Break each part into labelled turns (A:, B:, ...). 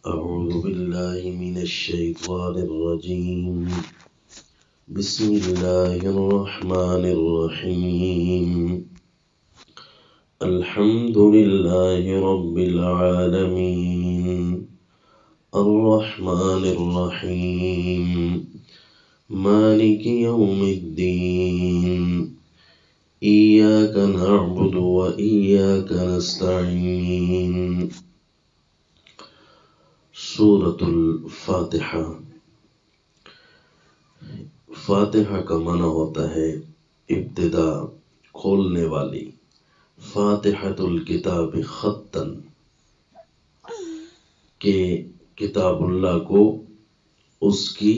A: أعوذ بالله من الشيطان الرجيم. بسم الله الرحمن الرحيم. الحمد لله رب العالمين الرحمن الرحيم مالك يوم الدين إياك نعبد وإياك نستعين. سورة الفاتحہ. فاتحہ کا معنی ہوتا ہے ابتدا، کھولنے والی. فاتحۃ الکتاب خطاً، کہ کتاب اللہ کو اس کی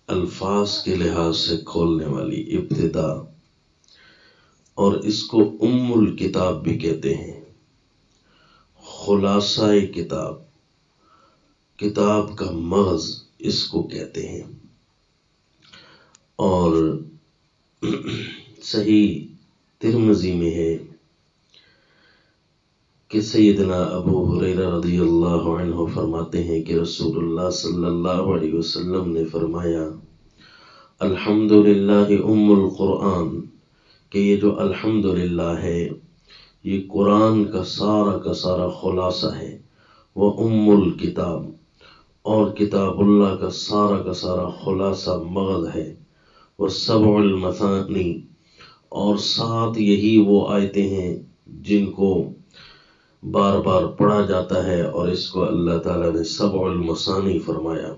A: الفاظ کے لحاظ سے کھولنے والی، ابتدا. اور اس کو ام الکتاب بھی کہتے ہیں، خلاصہ کتاب، کتاب کا مغز اس کو کہتے ہیں. اور صحیح ترمذی میں ہے کہ سیدنا ابو ہریرہ رضی اللہ عنہ فرماتے ہیں کہ رسول اللہ صلی اللہ علیہ وسلم نے فرمایا، الحمدللہ ام القرآن، کہ یہ جو الحمدللہ ہے یہ قرآن کا سارا خلاصہ ہے. وہ ام الکتاب، اور کتاب اللہ کا سارا خلاصہ مغز ہے. وہ سبع المثانی، اور 7 یہی وہ آیتیں ہیں جن کو بار بار پڑھا جاتا ہے، اور اس کو اللہ تعالیٰ نے سبع المثانی فرمایا،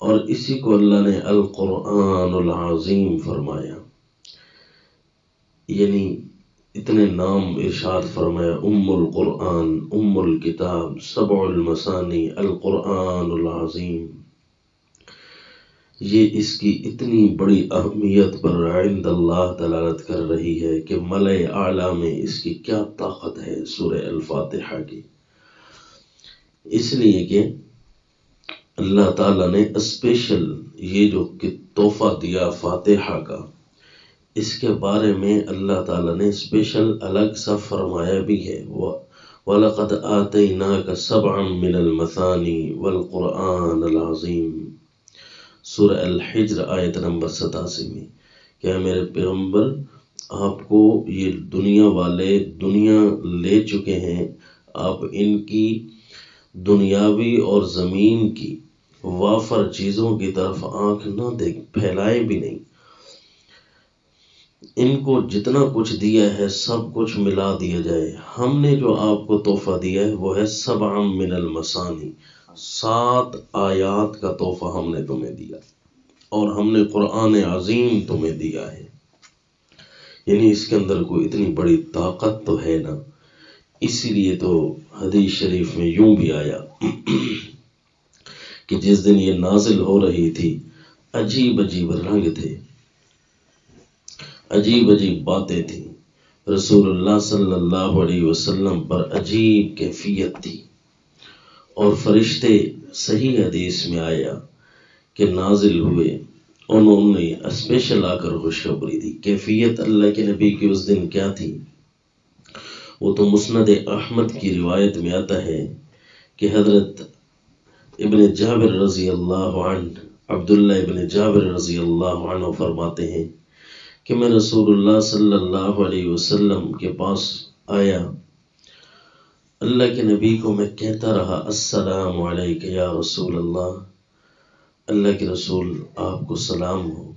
A: اور اسی کو اللہ نے القرآن العظیم فرمایا. یعنی اتنے نام ارشاد فرمایا، ام القرآن، ام الکتاب، سبع المثانی، القرآن العظیم. یہ اس کی اتنی بڑی اہمیت پر عند اللہ دلالت کر رہی ہے کہ ملأ اعلیٰ میں اس کی کیا طاقت ہے سورہ الفاتحہ کی. اس لیے کہ اللہ تعالیٰ نے اسپیشل یہ جو تحفہ دیا فاتحہ کا، اس کے بارے میں اللہ تعالیٰ نے اسپیشل الگ سا فرمایا بھی ہے. وَلَقَدْ آتَيْنَاكَ سَبْعًا مِّنَ الْمَثَانِي وَالْقُرْآنَ الْعَظِيمِ. سورہ الحجر آیت نمبر 87 میں، کہ میرے پیغمبر آپ کو یہ دنیا والے دنیا لے چکے ہیں، آپ ان کی دنیاوی اور زمین کی وافر چیزوں کی طرف آنکھ نہ پھیلائے بھی نہیں. ان کو جتنا کچھ دیا ہے سب کچھ ملا دیا جائے. ہم نے جو آپ کو تحفہ دیا ہے وہ ہے سبع من المثانی، 7 آیات کا تحفہ ہم نے تمہیں دیا، اور ہم نے قرآن عظیم تمہیں دیا ہے. یعنی اس کے اندر کوئی اتنی بڑی طاقت تو ہے نا. اسی لیے تو حدیث شریف میں یوں بھی آیا کہ جس دن یہ نازل ہو رہی تھی، عجیب رنگ تھے، عجیب باتیں تھیں. رسول اللہ صلی اللہ علیہ وسلم پر عجیب کیفیت تھی. اور فرشتے، صحیح حدیث میں آیا کہ نازل ہوئے، انہوں نے اسپیشل آ کر خوشخبری دی. کیفیت اللہ کے نبی کی اس دن کیا تھی وہ تو مسند احمد کی روایت میں آتا ہے کہ حضرت ابن جابر رضی اللہ عنہ، عبداللہ ابن جابر رضی اللہ عنہ فرماتے ہیں کہ میں رسول اللہ صلی اللہ علیہ وسلم کے پاس آیا، اللہ کے نبی کو میں کہتا رہا، السلام علیک یا رسول اللہ، اللہ کے رسول آپ کو سلام ہو.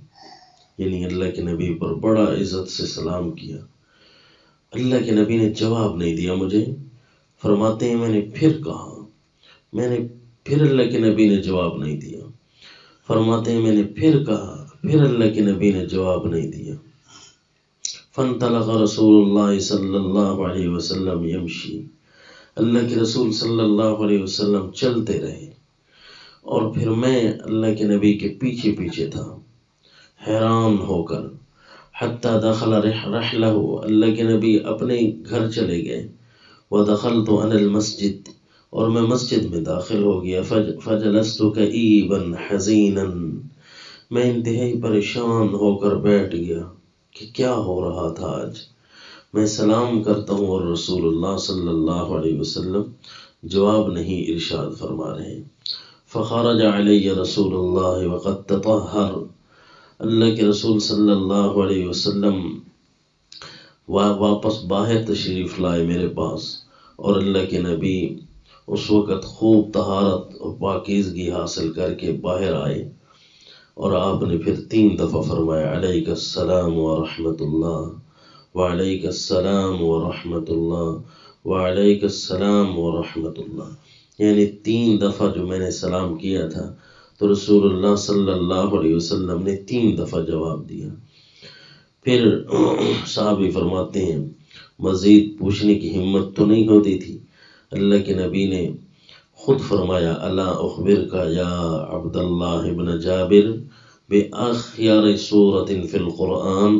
A: یعنی اللہ کے نبی پر بڑا عزت سے سلام کیا. اللہ کے نبی نے جواب نہیں دیا مجھے. فرماتے ہیں میں نے پھر کہا، پھر اللہ کے نبی نے جواب نہیں دیا. فرماتے ہیں میں نے پھر کہا، پھر اللہ کے نبی نے جواب نہیں دیا. فانطلق رسول اللہ صلی اللہ علیہ وسلم یمشی، اللہ کے رسول صلی اللہ علیہ وسلم چلتے رہے، اور پھر میں اللہ کے نبی کے پیچھے تھا حیران ہو کر. حتی دخل رحلہ، اللہ کے نبی اپنے گھر چلے گئے. ودخلت انا المسجد، اور میں مسجد میں داخل ہو گیا. فجلست کئیبا حزینا، میں انتہائی پریشان ہو کر بیٹھ گیا کہ کیا ہو رہا تھا آج. میں سلام کرتا ہوں اور رسول اللہ صلی اللہ علیہ وسلم جواب نہیں ارشاد فرما رہے ہیں فخرج علی رسول اللہ وقد تطہر، اللہ کے رسول صلی اللہ علیہ وسلم واپس باہر تشریف لائے میرے پاس، اور اللہ کے نبی اس وقت خوب طہارت اور پاکیزگی حاصل کر کے باہر آئے، اور آپ نے پھر 3 دفعہ فرمایا علیک السلام ورحمۃ اللہ وعلیک السلام ورحمۃ اللہ وعلیک السلام ورحمۃ اللہ، یعنی 3 دفعہ جو میں نے سلام کیا تھا تو رسول اللہ صلی اللہ علیہ وسلم نے 3 دفعہ جواب دیا۔ پھر صحابی فرماتے ہیں مزید پوچھنے کی ہمت تو نہیں ہوتی تھی، اللہ کے نبی نے خود فرمایا الا اخبرک یا عبداللہ ابن جابر بأخیر سورۃ فی القرآن،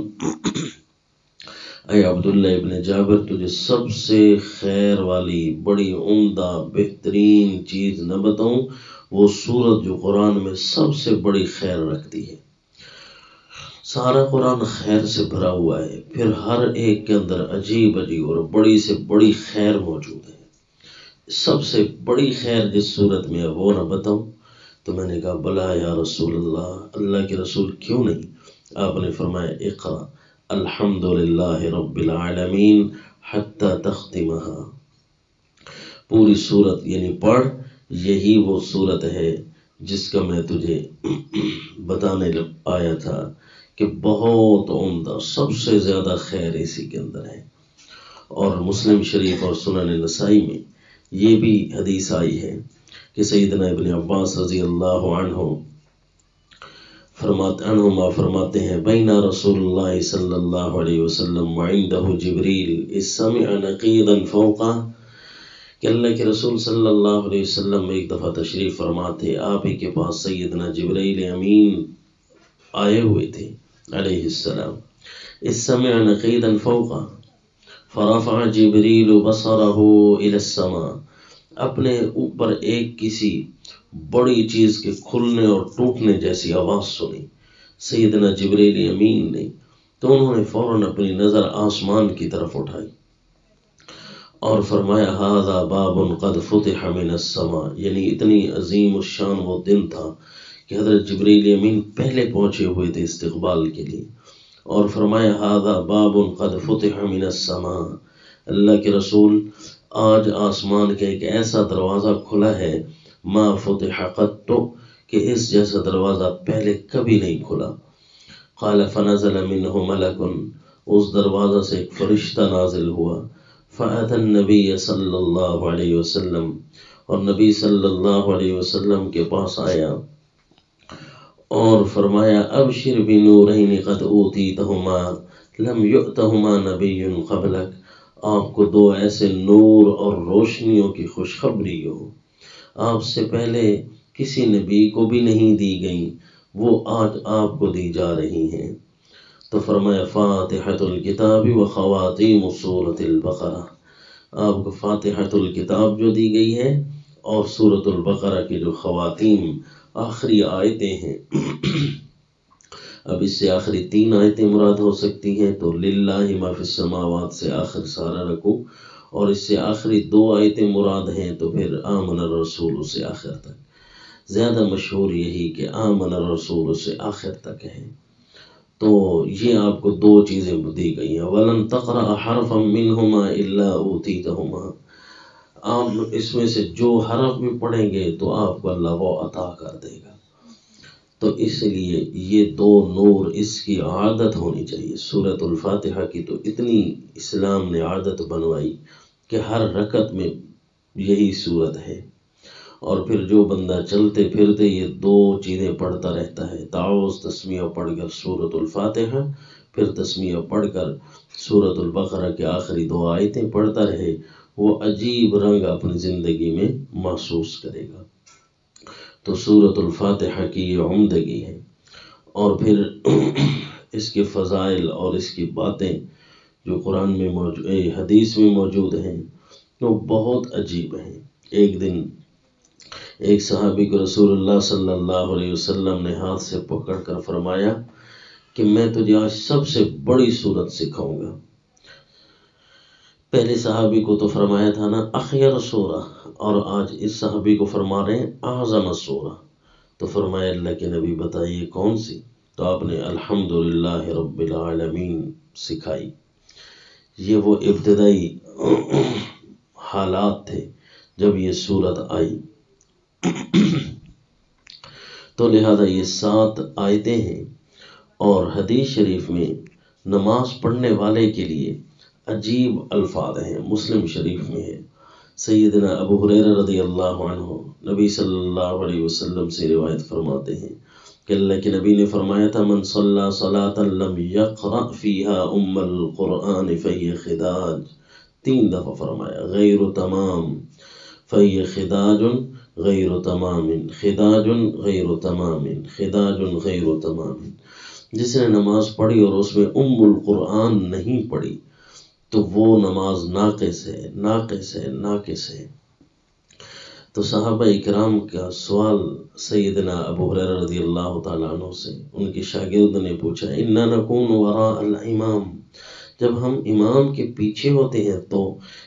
A: اے عبداللہ ابن جابر تجھے سب سے خیر والی بڑی عمدہ بہترین چیز نہ بتاؤں، وہ سورت جو قرآن میں سب سے بڑی خیر رکھتی ہے۔ سارا قرآن خیر سے بھرا ہوا ہے، پھر ہر ایک کے اندر عجیب عجیب اور بڑی سے بڑی خیر موجود ہے، سب سے بڑی خیر جس صورت میں ہے وہ نہ بتاؤں؟ تو میں نے کہا بلا یا رسول اللہ، اللہ کے رسول کیوں نہیں؟ آپ نے فرمایا اقرأ الحمد للہ رب العالمین حتی تختمہا، پوری صورت یعنی پڑھ، یہی وہ صورت ہے جس کا میں تجھے بتانے آیا تھا کہ بہت عمدہ، سب سے زیادہ خیر اسی کے اندر ہے۔ اور مسلم شریف اور سنن نسائی میں یہ بھی حدیث آئی ہے کہ سیدنا ابن عباس رضی اللہ عنہما فرماتے ہیں بین رسول اللہ صلی اللہ علیہ وسلم وعندہ جبریل اذ سمع نقیضا فوقہ، کہ اللہ کے رسول صلی اللہ علیہ وسلم ایک دفعہ تشریف فرما تھے، آپ ہی کے پاس سیدنا جبریل امین آئے ہوئے تھے علیہ السلام، اذ سمع نقیضا فوقہ فرفع جبریل بصرہ الی السماء، اپنے اوپر ایک کسی بڑی چیز کے کھلنے اور ٹوٹنے جیسی آواز سنی سیدنا جبریل امین نے، تو انہوں نے فوراً اپنی نظر آسمان کی طرف اٹھائی اور فرمایا ھذا باب قد فتح من السماء، یعنی اتنی عظیم الشان وہ دن تھا کہ حضرت جبریل امین پہلے پہنچے ہوئے تھے استقبال کے لیے، اور فرمایا ھذا باب قد فتح من السماء، اللہ کے رسول آج آسمان کا ایک ایسا دروازہ کھلا ہے ما فتح قط، کہ اس جیسا دروازہ پہلے کبھی نہیں کھلا۔ قال فنزل منہ ملک، اس دروازہ سے ایک فرشتہ نازل ہوا، فأتى النبی صلی اللہ علیہ وسلم، اور نبی صلی اللہ علیہ وسلم کے پاس آیا اور فرمایا ابشر بنورین قد اوتیتہما لم یؤتہما نبی قبلک، آپ کو 2 ایسے نور اور روشنیوں کی خوشخبری ہو، آپ سے پہلے کسی نبی کو بھی نہیں دی گئیں، وہ آج آپ کو دی جا رہی ہیں۔ تو فرمایا فاتحۃ الکتاب و خواتیم سورۃ البقرہ، آپ کو فاتحۃ الکتاب جو دی گئی ہے اور سورۃ البقرہ کی جو خواتیم آخری آیتیں ہیں، اب اس سے آخری 3 آیتیں مراد ہو سکتی ہیں، تو للہ ما فی السماوات سے آخر سارا رکھو، اور اس سے آخری 2 آیتیں مراد ہیں تو پھر آمن الرسول سے آخر تک، زیادہ مشہور یہی کہ آمن الرسول سے آخر تک ہے۔ تو یہ آپ کو 2 چیزیں دی گئی ہیں، وَلَن تَقْرَأَ حَرْفًا مِّنْهُمَا إِلَّا أُوتِيتَهُمَا، آپ اس میں سے جو حرف بھی پڑھیں گے تو آپ کو اللہ وہ عطا کر دے گا۔ تو اس لیے یہ 2 نور اس کی عادت ہونی چاہیے۔ سورۃ الفاتحہ کی تو اتنی اسلام نے عادت بنوائی کہ ہر رکعت میں یہی صورت ہے، اور پھر جو بندہ چلتے پھرتے یہ 2 چیزیں پڑھتا رہتا ہے، تعوذ تسمیہ پڑھ کر سورۃ الفاتحہ، پھر تسمیہ پڑھ کر سورۃ البقرہ کے آخری 2 آیتیں پڑھتا رہے، وہ عجیب رنگ اپنی زندگی میں محسوس کرے گا۔ تو سورۃ الفاتحہ کی یہ عمدگی ہے، اور پھر اس کے فضائل اور اس کی باتیں جو قرآن میں حدیث میں موجود ہیں تو بہت عجیب ہیں۔ ایک دن ایک صحابی کو رسول اللہ صلی اللہ علیہ وسلم نے ہاتھ سے پکڑ کر فرمایا کہ میں تجھے آج سب سے بڑی صورت سکھاؤں گا، پہلے صحابی کو تو فرمایا تھا نا اخیر سورہ، اور آج اس صحابی کو فرما رہے ہیں اعظم سورہ. تو فرمایا اللہ کے نبی بتائیے کون سی؟ تو آپ نے الحمدللہ رب العالمین سکھائی. یہ وہ ابتدائی حالات تھے جب یہ صورت آئی. تو لہذا یہ 7 آیتیں ہیں، اور حدیث شریف میں نماز پڑھنے والے کے لیے عجیب الفاظ ہیں. مسلم شریف میں ہے، سیدنا ابو ہریرہ رضی اللہ عنہ نبی صلی اللہ علیہ وسلم سے روایت فرماتے ہیں کہ اللہ کے نبی نے فرمایا تھا من صلی صلاۃ لم یقرأ فیہا القرآن فہی خداج. 3 دفعہ فرمایا غیر تمام، فہی خداج غیر تمام، خداج غیر تمام، خداج غیر تمام. جس نے نماز پڑھی اور اس میں القرآن نہیں پڑھی تو وہ نماز ناقص ہے، ناقص ہے، ناقص ہے. تو صحابہ اکرام کا سوال سیدنا ابو ہریرہ رضی اللہ تعالیٰ عنہ سے، ان کے شاگرد نے پوچھا انا نکون وراء الامام، جب ہم امام کے پیچھے ہوتے ہیں تو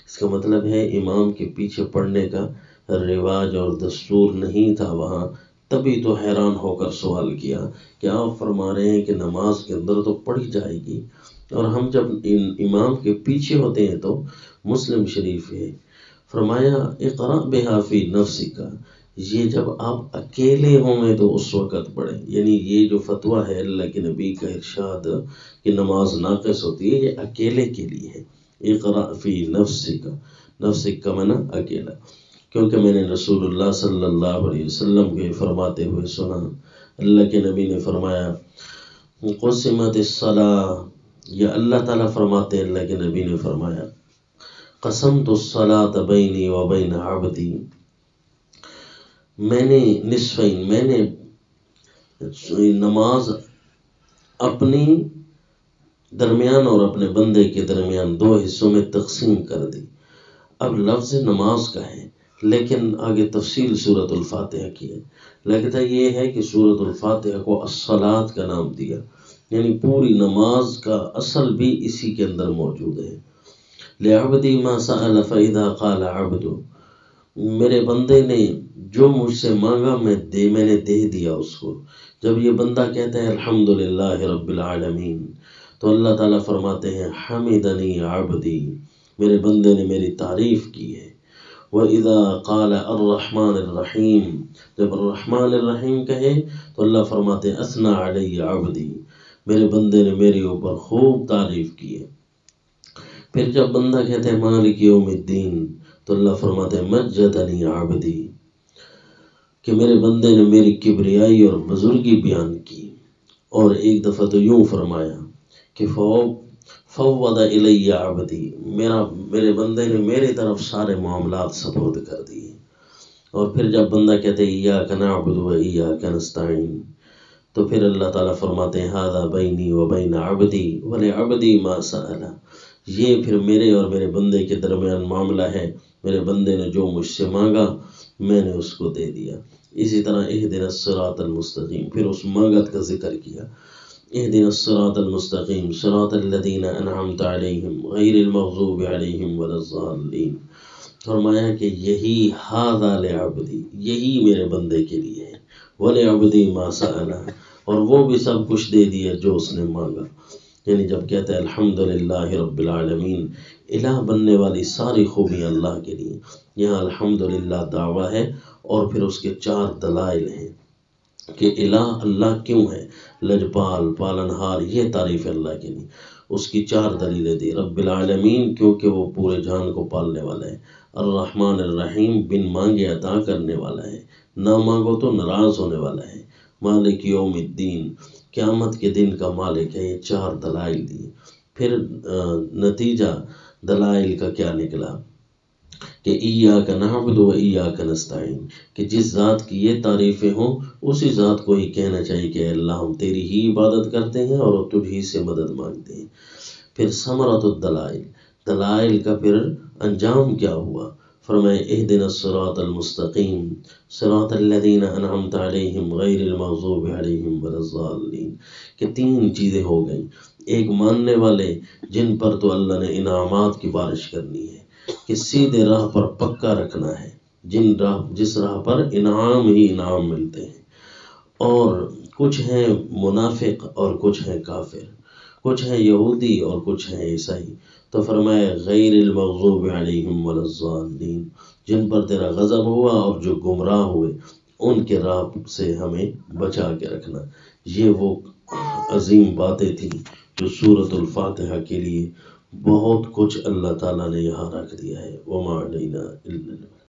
A: اس کا مطلب ہے امام کے پیچھے پڑھنے کا رواج اور دستور نہیں تھا وہاں. تبھی تو حیران ہو کر سوال کیا کہ آپ فرما رہے ہیں کہ نماز کے اندر تو پڑھی جائے گی، اور ہم جب امام کے پیچھے ہوتے ہیں تو مسلم شریف ہے. فرمایا اقرأ بہا فی نفسک، یہ جب آپ اکیلے ہوں گے تو اس وقت پڑھیں. یعنی یہ جو فتویٰ ہے اللہ کے نبی کا ارشاد کہ نماز ناقص ہوتی ہے، یہ اکیلے کے لیے ہے. اقرأ فی نفسک، نفسک کا معنی اکیلا، کیونکہ میں نے رسول اللہ صلی اللہ علیہ وسلم کو فرماتے ہوئے سنا. اللہ کے نبی نے فرمایا قسمت الصلاۃ، یا اللہ تعالیٰ فرماتے ہیں اللہ کے نبی نے فرمایا قسمت الصلاۃ بینی و بین عبدی، میں نے نصفین، میں نے نماز اپنی درمیان اور اپنے بندے کے درمیان 2 حصوں میں تقسیم کر دی. اب لفظ نماز کا ہے لیکن آگے تفصیل سورۃ الفاتحہ کی ہے. لگتا یہ ہے کہ سورۃ الفاتحہ کو الصلاۃ کا نام دیا، یعنی پوری نماز کا اصل بھی اسی کے اندر موجود ہے. لعبدی ما سأل فإذا قال عبد، میرے بندے نے جو مجھ سے مانگا میں نے دے دیا اس کو. جب یہ بندہ کہتا ہے الحمدللہ رب العالمین تو اللہ تعالیٰ فرماتے ہیں حمدنی عبدی، میرے بندے نے میری تعریف کی ہے. وَإِذَا قَالَ الرحمن الرحیم، جب الرحمن الرحیم کہے تو اللہ فرماتے ہیں اثنى علی عبدی، میرے بندے نے میرے اوپر خوب تعریف کی ہے. پھر جب بندہ کہتے ہیں مالک یوم الدین تو اللہ فرماتے ہیں مجدنی عبدی، کہ میرے بندے نے میری کبریائی اور بزرگی بیان کی. اور ایک دفعہ تو یوں فرمایا کہ فوض الی عبدی، میرے بندے نے میرے طرف سارے معاملات سپرد کر دیے. اور پھر جب بندہ کہتے ہیں ایاک نعبد و ایاک نستعین تو پھر اللہ تعالیٰ فرماتے ہیں ھذا بینی و بین عبدی ولعبدی ما سأل، یہ پھر میرے اور میرے بندے کے درمیان معاملہ ہے. میرے بندے نے جو مجھ سے مانگا میں نے اس کو دے دیا. اسی طرح اہدنا الصراط المستقیم، پھر اس مانگت کا ذکر کیا اہدنا الصراط المستقیم صراط الذین انعمت علیہم غیر المغضوب علیہم ولا الضالین. فرمایا کہ یہی ھذا لعبدی، یہی میرے بندے کے لیے ہے. ولعبدی ما سأل، اور وہ بھی سب کچھ دے دیا جو اس نے مانگا. یعنی جب کہتے ہیں الحمدللہ رب العالمین، الہ بننے والی ساری خوبیاں اللہ کے لیے. یہاں الحمدللہ دعویٰ ہے اور پھر اس کے 4 دلائل ہیں کہ الہ اللہ کیوں ہے، لجپال، پالنہار، یہ تعریف ہے اللہ کے لیے. اس کی 4 دلیلیں دی. رب العالمین کیونکہ وہ پورے جہان کو پالنے والا ہے. الرحمن الرحیم بن مانگے عطا کرنے والا ہے، نہ مانگو تو ناراض ہونے والا ہے. مالک یوم الدین، قیامت کے دن کا مالک ہے. یہ 4 دلائل دی. پھر نتیجہ دلائل کا کیا نکلا کہ ایاک نعبد و ایاک نستعین، کہ جس ذات کی یہ تعریفیں ہوں اسی ذات کو ہی کہنا چاہیے کہ اللہ ہم تیری ہی عبادت کرتے ہیں اور تجھ ہی سے مدد مانگتے ہیں. پھر ثمرۃ الدلائل، دلائل کا پھر انجام کیا ہوا. فرمائے اہدنا الصراط المستقیم صراط الذین انعمت علیہم غیر المغضوب علیہم ولا الضالین، کہ 3 چیزیں ہو گئیں.
B: ایک ماننے والے جن پر تو اللہ نے انعامات کی بارش کرنی ہے کہ سیدھے راہ پر پکا رکھنا ہے، جس راہ پر انعام ہی انعام ملتے ہیں۔ اور کچھ ہیں منافق اور کچھ ہیں کافر، کچھ ہیں یہودی اور کچھ ہیں عیسائی، تو فرمایا غیر المغضوب علیہم ولا الضالین، جن پر تیرا غضب ہوا اور جو گمراہ ہوئے ان کے راہ سے ہمیں بچا کے رکھنا۔ یہ وہ عظیم باتیں تھیں جو سورۃ الفاتحہ کے لیے بہت کچھ اللہ تعالیٰ نے یہاں رکھ دیا ہے۔ وما علینا الا